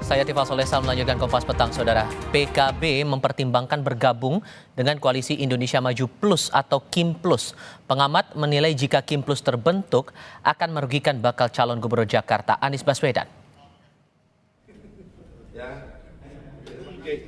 Saya Tifal Solesa melanjutkan Kompas Petang, Saudara. PKB mempertimbangkan bergabung dengan Koalisi Indonesia Maju Plus atau KIM Plus. Pengamat menilai jika KIM Plus terbentuk akan merugikan bakal calon gubernur Jakarta Anies Baswedan.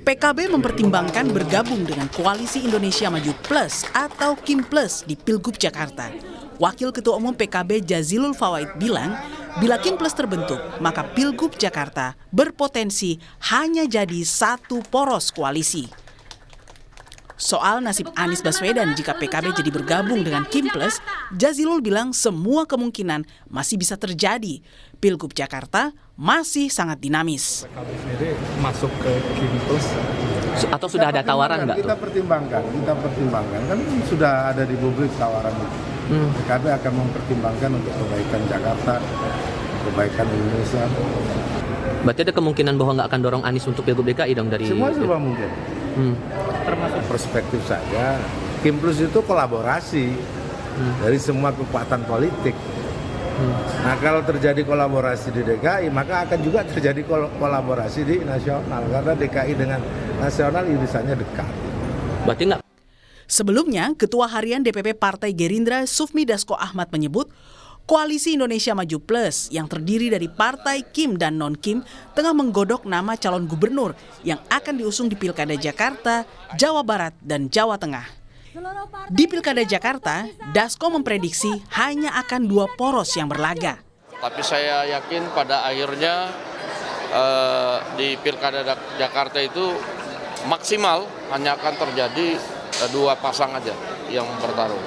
PKB mempertimbangkan bergabung dengan Koalisi Indonesia Maju Plus atau KIM Plus di Pilgub Jakarta. Wakil Ketua Umum PKB Jazilul Fawait bilang, bila KIM Plus terbentuk, maka Pilgub Jakarta berpotensi hanya jadi satu poros koalisi. Soal nasib Anies Baswedan jika PKB jadi bergabung dengan KIM Plus, Jazilul bilang semua kemungkinan masih bisa terjadi. Pilgub Jakarta masih sangat dinamis. PKB sendiri masuk ke KIM Plus Atau sudah ada tawaran nggak? Kita pertimbangkan kan sudah ada di publik tawaran itu. PKB akan mempertimbangkan untuk kebaikan Jakarta, kebaikan Indonesia. Berarti ada kemungkinan bahwa nggak akan dorong Anies untuk Pilgub DKI dong dari... Semua serba mungkin. Termasuk perspektif saja. KIM Plus itu kolaborasi dari semua kekuatan politik. Nah, kalau terjadi kolaborasi di DKI, maka akan juga terjadi kolaborasi di nasional. Karena DKI dengan nasional irisannya dekat. Berarti nggak? Sebelumnya, Ketua Harian DPP Partai Gerindra Sufmi Dasko Ahmad menyebut, Koalisi Indonesia Maju Plus yang terdiri dari partai KIM dan non-KIM tengah menggodok nama calon gubernur yang akan diusung di Pilkada Jakarta, Jawa Barat, dan Jawa Tengah. Di Pilkada Jakarta, Dasko memprediksi hanya akan 2 poros yang berlaga. Tapi saya yakin pada akhirnya di Pilkada Jakarta itu maksimal hanya akan terjadi 2 pasang aja yang bertarung.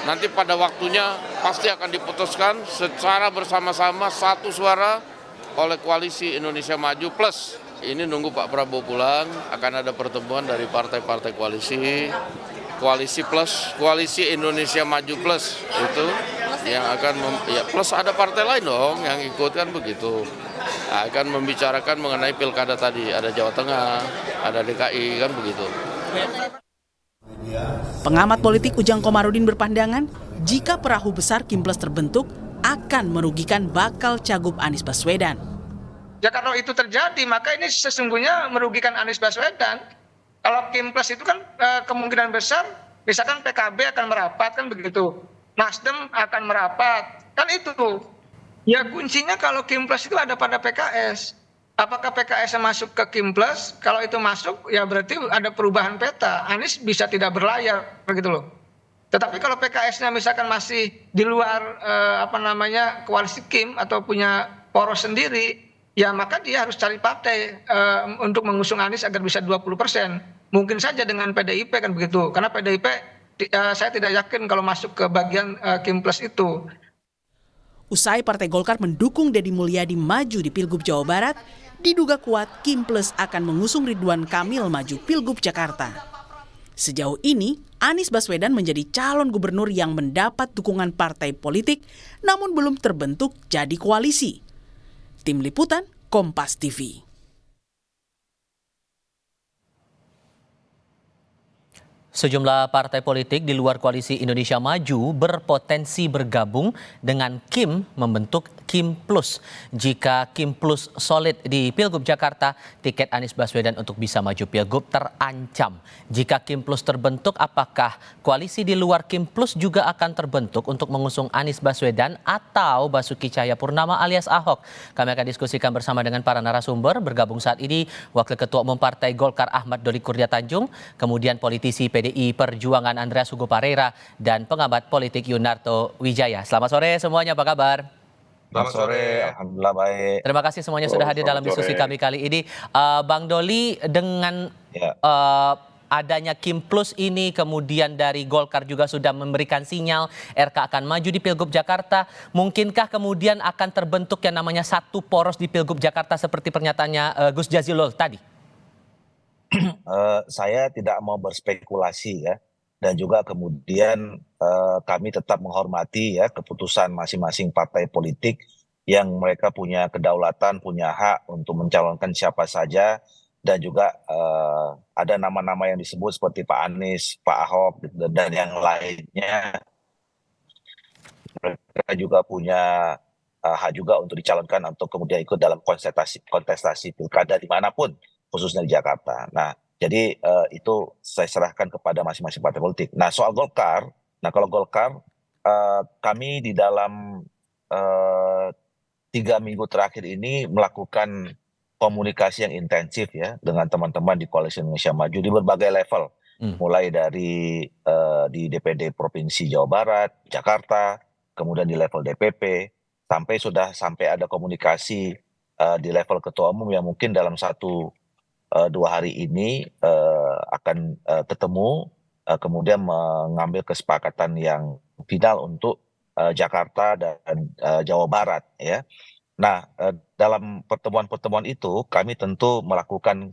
Nanti pada waktunya pasti akan diputuskan secara bersama-sama satu suara oleh Koalisi Indonesia Maju Plus. Ini nunggu Pak Prabowo pulang, akan ada pertemuan dari partai-partai Koalisi Plus, Koalisi Indonesia Maju Plus itu yang akan plus ada partai lain dong yang ikut kan begitu. Akan membicarakan mengenai pilkada tadi, ada Jawa Tengah, ada DKI kan begitu. Pengamat politik Ujang Komarudin berpandangan, jika perahu besar KIM Plus terbentuk, akan merugikan bakal cagup Anies Baswedan. Ya kalau itu terjadi, maka ini sesungguhnya merugikan Anies Baswedan. Kalau KIM Plus itu kan kemungkinan besar, misalkan PKB akan merapat kan begitu, Nasdem akan merapat, kan itu tuh. Ya kuncinya kalau KIM Plus itu ada pada PKS. Apakah PKS masuk ke KIM Plus? Kalau itu masuk, ya berarti ada perubahan peta. Anies bisa tidak berlayar, begitu loh. Tetapi kalau PKS-nya misalkan masih di luar koalisi KIM atau punya poros sendiri, ya maka dia harus cari partai untuk mengusung Anies agar bisa 20%. Mungkin saja dengan PDIP kan begitu. Karena PDIP saya tidak yakin kalau masuk ke bagian KIM Plus itu. Usai Partai Golkar mendukung Deddy Mulyadi maju di Pilgub Jawa Barat, diduga kuat KIM Plus akan mengusung Ridwan Kamil maju Pilgub Jakarta. Sejauh ini, Anies Baswedan menjadi calon gubernur yang mendapat dukungan partai politik, namun belum terbentuk jadi koalisi. Tim Liputan, Kompas TV. Sejumlah partai politik di luar Koalisi Indonesia Maju berpotensi bergabung dengan KIM membentuk KIM Plus. Jika KIM Plus solid di Pilgub Jakarta, tiket Anies Baswedan untuk bisa maju Pilgub terancam. Jika KIM Plus terbentuk, apakah koalisi di luar KIM Plus juga akan terbentuk untuk mengusung Anies Baswedan atau Basuki Cahayapurnama alias Ahok? Kami akan diskusikan bersama dengan para narasumber. Bergabung saat ini Wakil Ketua Umum Partai Golkar Ahmad Doli Kurnia Tanjung, kemudian politisi PDI Perjuangan Andreas Hugo Parera, dan pengamat politik Yunarto Wijaya. Selamat sore semuanya, apa kabar? Selamat sore, alhamdulillah baik. Terima kasih semuanya sudah hadir dalam diskusi kami kali ini. Bang Doli, dengan adanya KIM Plus ini, kemudian dari Golkar juga sudah memberikan sinyal RK akan maju di Pilgub Jakarta. Mungkinkah kemudian akan terbentuk yang namanya satu poros di Pilgub Jakarta seperti pernyataannya Gus Jazilul tadi? Saya tidak mau berspekulasi ya, dan juga kemudian kami tetap menghormati ya keputusan masing-masing partai politik yang mereka punya kedaulatan, punya hak untuk mencalonkan siapa saja, dan juga ada nama-nama yang disebut seperti Pak Anies, Pak Ahok, dan yang lainnya. Mereka juga punya hak juga untuk dicalonkan untuk kemudian ikut dalam kontestasi pilkada dimanapun, khususnya di Jakarta. Nah, jadi itu saya serahkan kepada masing-masing partai politik. Nah, soal Golkar, kalau Golkar, kami di dalam 3 minggu terakhir ini melakukan komunikasi yang intensif ya dengan teman-teman di Koalisi Indonesia Maju di berbagai level, mulai dari di DPD Provinsi Jawa Barat, Jakarta, kemudian di level DPP, sampai ada komunikasi di level ketua umum yang mungkin dalam 1-2 hari ini akan ketemu, kemudian mengambil kesepakatan yang final untuk Jakarta dan Jawa Barat ya. Nah, dalam pertemuan-pertemuan itu kami tentu melakukan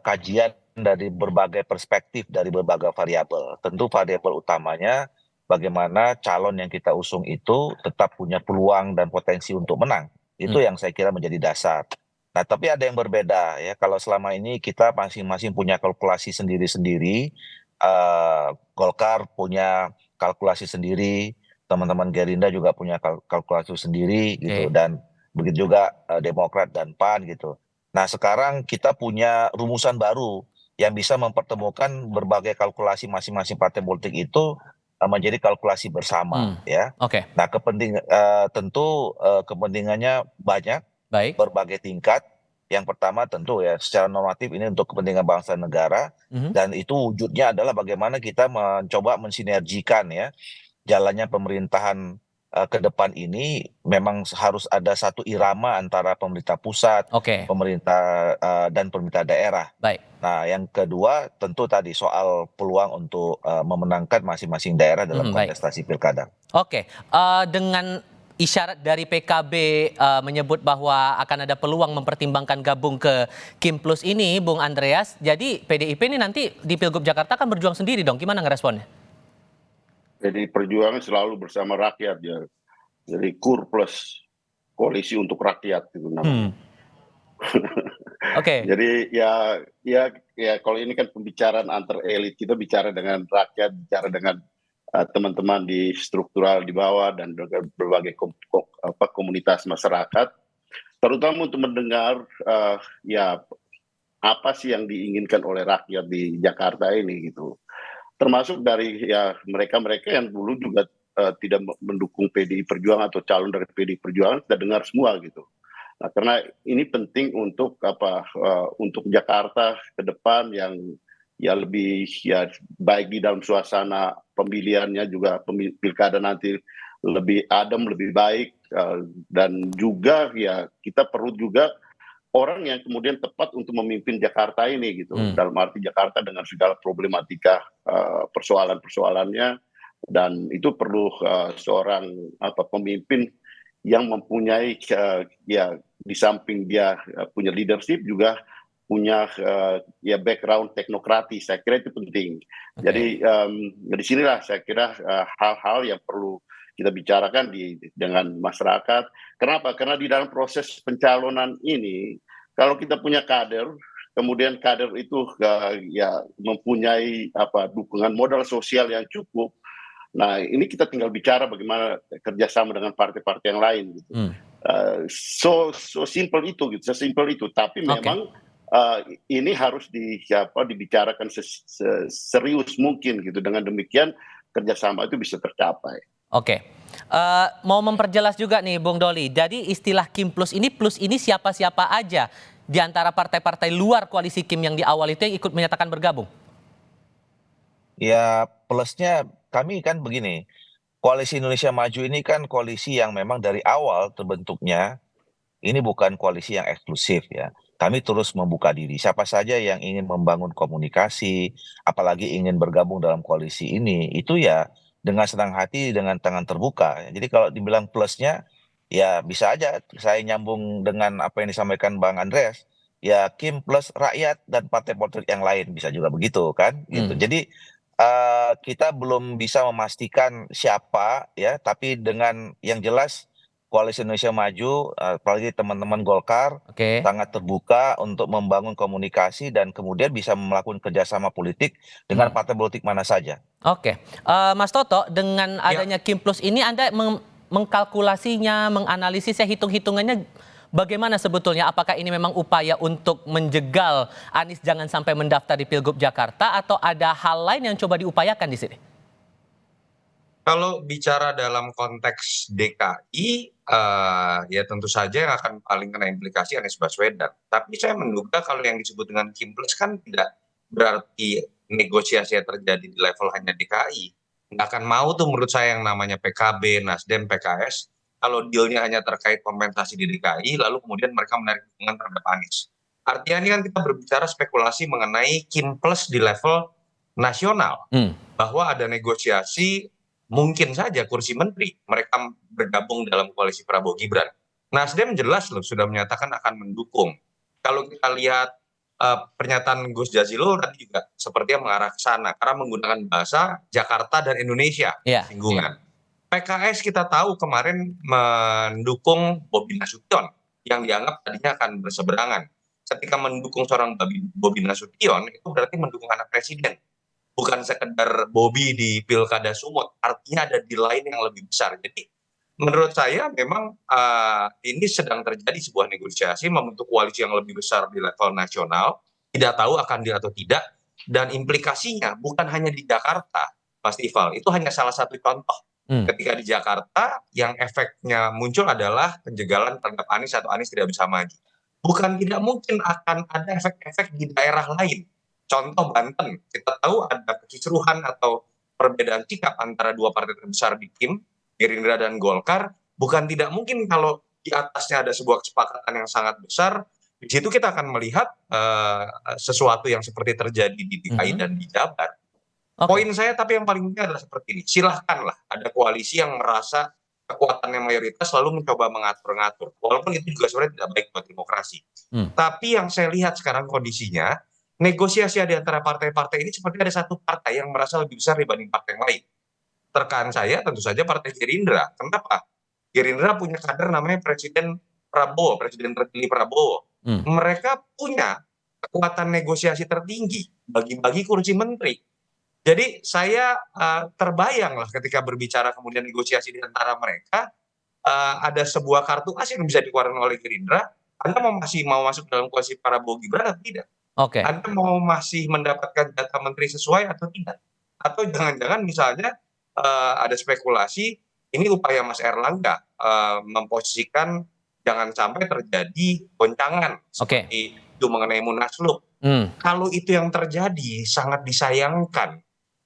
kajian dari berbagai perspektif, dari berbagai variabel. Tentu variabel utamanya bagaimana calon yang kita usung itu tetap punya peluang dan potensi untuk menang. Itu yang saya kira menjadi dasar. Nah, tapi ada yang berbeda ya. Kalau selama ini kita masing-masing punya kalkulasi sendiri-sendiri, Golkar punya kalkulasi sendiri, teman-teman Gerindra juga punya kalkulasi sendiri gitu, dan begitu juga Demokrat dan PAN gitu. Nah, sekarang kita punya rumusan baru yang bisa mempertemukan berbagai kalkulasi masing-masing partai politik itu menjadi kalkulasi bersama ya. Nah, tentu kepentingannya banyak, Baik. berbagai tingkat. Yang pertama tentu ya secara normatif ini untuk kepentingan bangsa dan negara, dan itu wujudnya adalah bagaimana kita mencoba mensinergikan ya jalannya pemerintahan ke depan ini. Memang harus ada satu irama antara pemerintah pusat, pemerintah dan pemerintah daerah. Baik. Nah, yang kedua tentu tadi soal peluang untuk memenangkan masing-masing daerah dalam kontestasi pilkada. Dengan isyarat dari PKB menyebut bahwa akan ada peluang mempertimbangkan gabung ke Kim Plus ini, Bung Andreas, jadi PDIP ini nanti di Pilgub Jakarta kan berjuang sendiri dong, gimana ngeresponnya? Jadi perjuangan selalu bersama rakyat ya. Jadi KUR plus koalisi untuk rakyat itu namanya. Jadi ya kalau ini kan pembicaraan antar elit, kita bicara dengan rakyat, bicara dengan teman-teman di struktural di bawah dan dengan berbagai komunitas masyarakat, terutama untuk mendengar ya apa sih yang diinginkan oleh rakyat di Jakarta ini gitu. Termasuk dari ya mereka-mereka yang dulu juga tidak mendukung PDI Perjuangan atau calon dari PDI Perjuangan, kita dengar semua gitu. Nah, karena ini penting untuk untuk Jakarta ke depan yang ya lebih ya baik di dalam suasana pemilihannya, juga pilkada nanti lebih adem, lebih baik, dan juga ya kita perlu juga orang yang kemudian tepat untuk memimpin Jakarta ini gitu. Dalam arti Jakarta dengan segala problematika persoalan-persoalannya, dan itu perlu seorang pemimpin yang mempunyai ya di samping dia punya leadership juga punya ya background teknokratis. Saya kira itu penting. Jadi di sinilah saya kira hal-hal yang perlu kita bicarakan dengan masyarakat. Kenapa? Karena di dalam proses pencalonan ini, kalau kita punya kader, kemudian kader itu ya mempunyai dukungan modal sosial yang cukup. Nah, ini kita tinggal bicara bagaimana kerjasama dengan partai-partai yang lain gitu. So simple itu gitu, sesimpel itu. Tapi memang ini harus dibicarakan serius mungkin gitu. Dengan demikian kerjasama itu bisa tercapai. Mau memperjelas juga nih Bung Doli. Jadi istilah Kim Plus ini siapa-siapa aja di antara partai-partai luar koalisi Kim yang di awal itu yang ikut menyatakan bergabung? Ya, plusnya kami kan begini, Koalisi Indonesia Maju ini kan koalisi yang memang dari awal terbentuknya ini bukan koalisi yang eksklusif ya. Kami terus membuka diri. Siapa saja yang ingin membangun komunikasi, apalagi ingin bergabung dalam koalisi ini, itu ya dengan senang hati, dengan tangan terbuka. Jadi kalau dibilang plusnya, ya bisa aja saya nyambung dengan apa yang disampaikan Bang Andreas. Ya Kim plus rakyat dan partai politik yang lain, bisa juga begitu kan. Gitu. Jadi kita belum bisa memastikan siapa ya, tapi dengan yang jelas Koalisi Indonesia Maju, apalagi teman-teman Golkar, sangat terbuka untuk membangun komunikasi dan kemudian bisa melakukan kerjasama politik dengan partai politik mana saja. Mas Toto, dengan adanya Kim Plus ini Anda mengkalkulasinya, menganalisisnya, hitung-hitungannya bagaimana sebetulnya? Apakah ini memang upaya untuk menjegal Anies jangan sampai mendaftar di Pilgub Jakarta atau ada hal lain yang coba diupayakan di sini? Kalau bicara dalam konteks DKI, ya tentu saja yang akan paling kena implikasi Anies Baswedan. Tapi saya menduga kalau yang disebut dengan Kim Plus kan tidak berarti negosiasi yang terjadi di level hanya DKI. Nggak akan mau tuh menurut saya yang namanya PKB, Nasdem, PKS, kalau dealnya hanya terkait kompensasi di DKI, lalu kemudian mereka menarik dukungan terhadap Anies. Artinya ini kan kita berbicara spekulasi mengenai Kim Plus di level nasional, bahwa ada negosiasi mungkin saja kursi menteri mereka bergabung dalam koalisi Prabowo Gibran. Nasdem jelas loh sudah menyatakan akan mendukung. Kalau kita lihat pernyataan Gus Jazilul tadi juga sepertinya mengarah ke sana karena menggunakan bahasa Jakarta dan Indonesia singgungan. PKS kita tahu kemarin mendukung Bobi Nasution yang dianggap tadinya akan berseberangan. Ketika mendukung seorang Bobi Nasution itu berarti mendukung anak presiden. Bukan sekedar Bobi di Pilkada Sumut, artinya ada di lain yang lebih besar. Jadi menurut saya memang ini sedang terjadi sebuah negosiasi membentuk koalisi yang lebih besar di level nasional, tidak tahu akan deal atau tidak, dan implikasinya bukan hanya di Jakarta, Mas Ival, itu hanya salah satu contoh. Ketika di Jakarta yang efeknya muncul adalah penjegalan terhadap Anies atau Anies tidak bisa maju. Bukan tidak mungkin akan ada efek-efek di daerah lain. Contoh Banten, kita tahu ada kekisruhan atau perbedaan sikap antara dua partai terbesar di Kim, Gerindra dan Golkar. Bukan tidak mungkin kalau di atasnya ada sebuah kesepakatan yang sangat besar, di situ kita akan melihat sesuatu yang seperti terjadi di DKI dan di Jabar. Poin saya tapi yang paling penting adalah seperti ini, silahkanlah ada koalisi yang merasa kekuatannya mayoritas lalu mencoba mengatur-ngatur. Walaupun itu juga sebenarnya tidak baik buat demokrasi. Tapi yang saya lihat sekarang kondisinya, negosiasi di antara partai-partai ini seperti ada satu partai yang merasa lebih besar dibanding partai yang lain. Terkaan saya tentu saja partai Gerindra. Kenapa? Gerindra punya kader namanya Presiden Prabowo, Presiden terpilih Prabowo. Mereka punya kekuatan negosiasi tertinggi, bagi-bagi kursi menteri. Jadi saya terbayang lah ketika berbicara kemudian negosiasi di antara mereka, ada sebuah kartu as yang bisa dikeluarkan oleh Gerindra. Anda masih mau masuk dalam koalisi Prabowo Gibran atau tidak? Anda mau masih mendapatkan jatah menteri sesuai atau tidak? Atau jangan-jangan misalnya ada spekulasi ini upaya Mas Erlangga memposisikan jangan sampai terjadi goncangan seperti itu mengenai Munaslup. Kalau itu yang terjadi sangat disayangkan.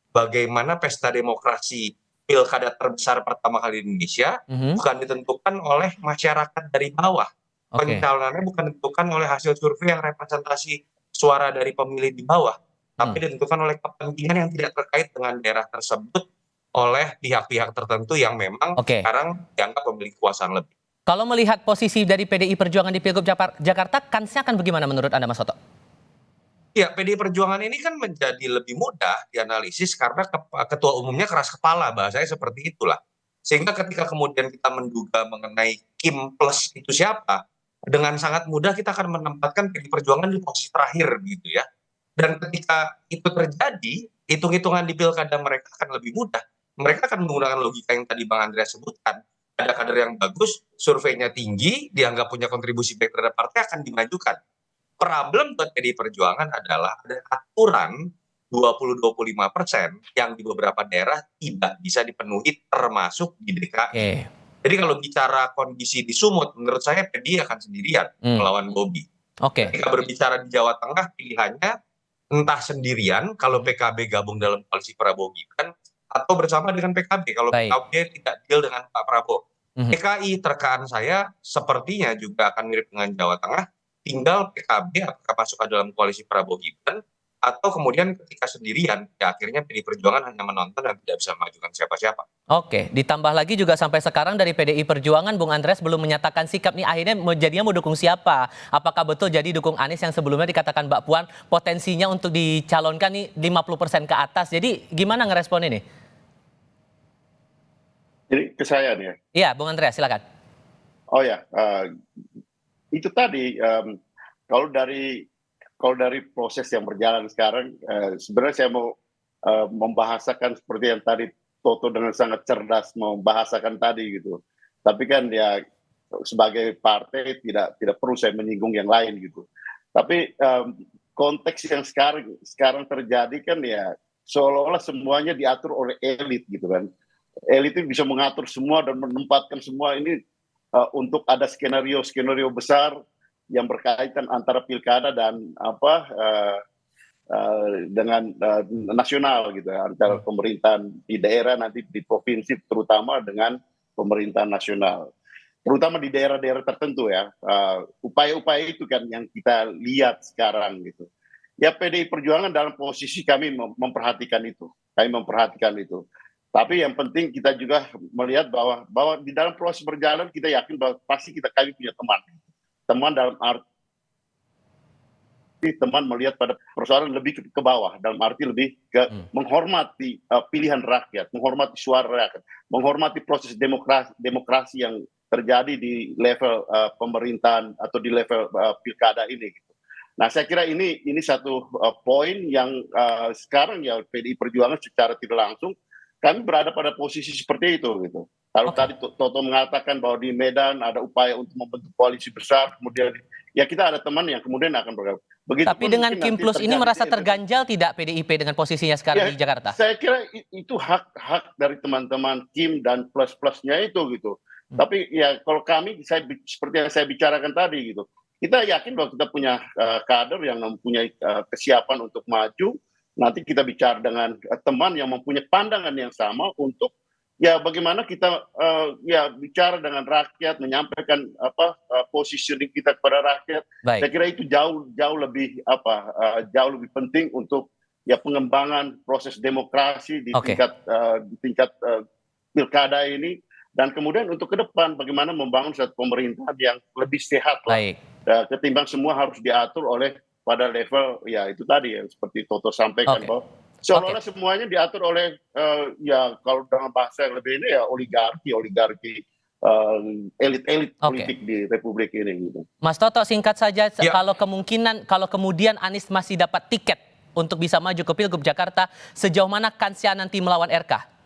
Bagaimana pesta demokrasi pilkada terbesar pertama kali di Indonesia bukan ditentukan oleh masyarakat dari bawah. Pencalonannya bukan ditentukan oleh hasil survei yang representasi suara dari pemilih di bawah, tapi ditentukan oleh kepentingan yang tidak terkait dengan daerah tersebut oleh pihak-pihak tertentu yang memang sekarang dianggap memiliki kekuasaan lebih. Kalau melihat posisi dari PDI Perjuangan di Pilgub Jakarta, kansnya akan bagaimana menurut Anda, Mas Toto? Ya, PDI Perjuangan ini kan menjadi lebih mudah dianalisis karena ketua umumnya keras kepala, bahasanya seperti itulah. Sehingga ketika kemudian kita menduga mengenai Kim Plus itu siapa, dengan sangat mudah kita akan menempatkan PDI Perjuangan di posisi terakhir gitu ya. Dan ketika itu terjadi, hitung-hitungan di pilkada mereka akan lebih mudah. Mereka akan menggunakan logika yang tadi Bang Andreas sebutkan. Ada kader yang bagus, surveinya tinggi, dianggap punya kontribusi baik terhadap partai, akan dimajukan. Problem buat PDI Perjuangan adalah ada aturan 20-25% yang di beberapa daerah tidak bisa dipenuhi termasuk di DKI. Jadi kalau bicara kondisi di Sumut, menurut saya PDI akan sendirian melawan Bobi. Ketika berbicara di Jawa Tengah, pilihannya entah sendirian kalau PKB gabung dalam koalisi Prabowo Gibran atau bersama dengan PKB kalau PKB tidak deal dengan Pak Prabowo. DKI terkaan saya sepertinya juga akan mirip dengan Jawa Tengah. Tinggal PKB apakah masuk ke dalam koalisi Prabowo Gibran atau kemudian ketika sendirian ya akhirnya PDI Perjuangan hanya menonton dan tidak bisa mengajukan siapa-siapa. Ditambah lagi juga sampai sekarang dari PDI Perjuangan Bung Andreas belum menyatakan sikap nih akhirnya jadinya mau dukung siapa? Apakah betul jadi dukung Anies yang sebelumnya dikatakan Mbak Puan potensinya untuk dicalonkan nih 50% ke atas. Jadi gimana ngerespon ini? Jadi ke saya nih ya. Iya, Bung Andreas silakan. Oh ya, itu tadi kalau dari proses yang berjalan sekarang, sebenarnya saya mau membahasakan seperti yang tadi Toto dengan sangat cerdas membahasakan tadi gitu. Tapi kan ya sebagai partai tidak perlu saya menyinggung yang lain gitu. Tapi konteks yang sekarang terjadi kan ya seolah-olah semuanya diatur oleh elit gitu kan. Elit itu bisa mengatur semua dan menempatkan semua ini untuk ada skenario besar yang berkaitan antara pilkada dan dengan nasional gitu, antara pemerintahan di daerah, nanti di provinsi, terutama dengan pemerintahan nasional, terutama di daerah-daerah tertentu ya. Upaya-upaya itu kan yang kita lihat sekarang gitu. Ya PDI Perjuangan dalam posisi kami memperhatikan itu, Tapi yang penting kita juga melihat bahwa di dalam proses berjalan kita yakin bahwa pasti kami punya teman dalam arti teman melihat pada persoalan lebih ke bawah, dalam arti lebih ke menghormati pilihan rakyat, menghormati suara rakyat, menghormati proses demokrasi yang terjadi di level pemerintahan atau di level pilkada ini gitu. Nah, saya kira ini satu poin yang sekarang ya PDI Perjuangan secara tidak langsung kami berada pada posisi seperti itu gitu. Kalau tadi Toto mengatakan bahwa di Medan ada upaya untuk membentuk koalisi besar, kemudian ya kita ada teman yang kemudian akan bergabung. Tapi dengan Kim Plus ini merasa terganjal tidak PDIP dengan posisinya sekarang di Jakarta? Saya kira itu hak dari teman-teman Kim dan plus-plusnya itu gitu. Tapi ya kalau kami, seperti yang saya bicarakan tadi gitu, kita yakin bahwa kita punya kader yang mempunyai kesiapan untuk maju. Nanti kita bicara dengan teman yang mempunyai pandangan yang sama untuk ya bagaimana kita ya bicara dengan rakyat, menyampaikan positioning kita kepada rakyat. Baik. Saya kira itu jauh lebih penting untuk ya pengembangan proses demokrasi di tingkat pilkada ini, dan kemudian untuk ke depan bagaimana membangun satu pemerintahan yang lebih sehat lah. Ketimbang semua harus diatur oleh pada level ya itu tadi ya seperti Toto sampaikan bahwa seolah-olah semuanya diatur oleh ya kalau dengan bahasa yang lebih ini ya oligarki elit politik di Republik ini gitu. Mas Toto, singkat saja, kalau kemudian Anies masih dapat tiket untuk bisa maju ke Pilgub Jakarta, sejauh mana kansnya nanti melawan RK?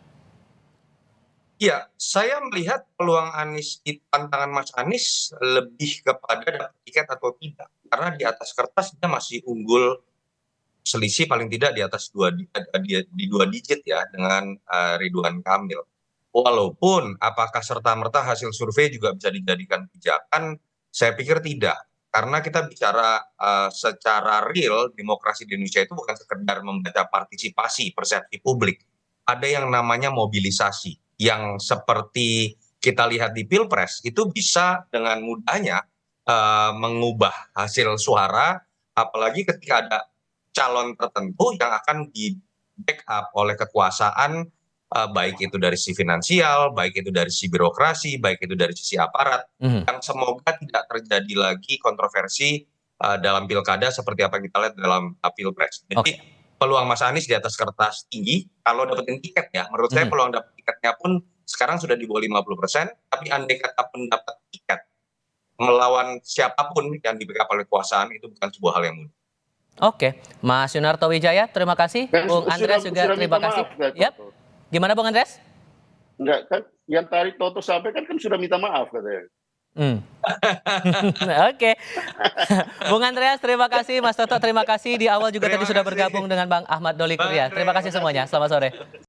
Ya, saya melihat peluang Anies di tantangan Mas Anies lebih kepada dapat tiket atau tidak, karena di atas kertas dia masih unggul selisih paling tidak di atas di 2 digit ya dengan Ridwan Kamil. Walaupun apakah serta-merta hasil survei juga bisa dijadikan pijakan, saya pikir tidak. Karena kita bicara secara real, demokrasi di Indonesia itu bukan sekedar membaca partisipasi, persepsi publik. Ada yang namanya mobilisasi, yang seperti kita lihat di Pilpres, itu bisa dengan mudahnya mengubah hasil suara, apalagi ketika ada calon tertentu yang akan di backup oleh kekuasaan, baik itu dari sisi finansial, baik itu dari sisi birokrasi, baik itu dari sisi aparat, yang semoga tidak terjadi lagi kontroversi dalam pilkada seperti apa kita lihat dalam Pilpres. Jadi peluang Mas Anies di atas kertas tinggi kalau dapetin tiket ya. Menurut saya peluang dapet tiketnya pun sekarang sudah di bawah 50%, tapi andai kata pun dapat tiket melawan siapapun yang di backup oleh kekuasaan itu bukan sebuah hal yang mudah. Oke, Mas Yunarto Wijaya, terima kasih. Bung Andreas juga terima kasih. Gimana Bung Andreas? Enggak, kan yang tadi Toto sampaikan kan sudah minta maaf katanya. Oke. Bung Andreas terima kasih, Mas Toto terima kasih. Di awal juga tadi sudah bergabung dengan Bang Ahmad Doli Kurnia. Terima kasih semuanya, selamat sore.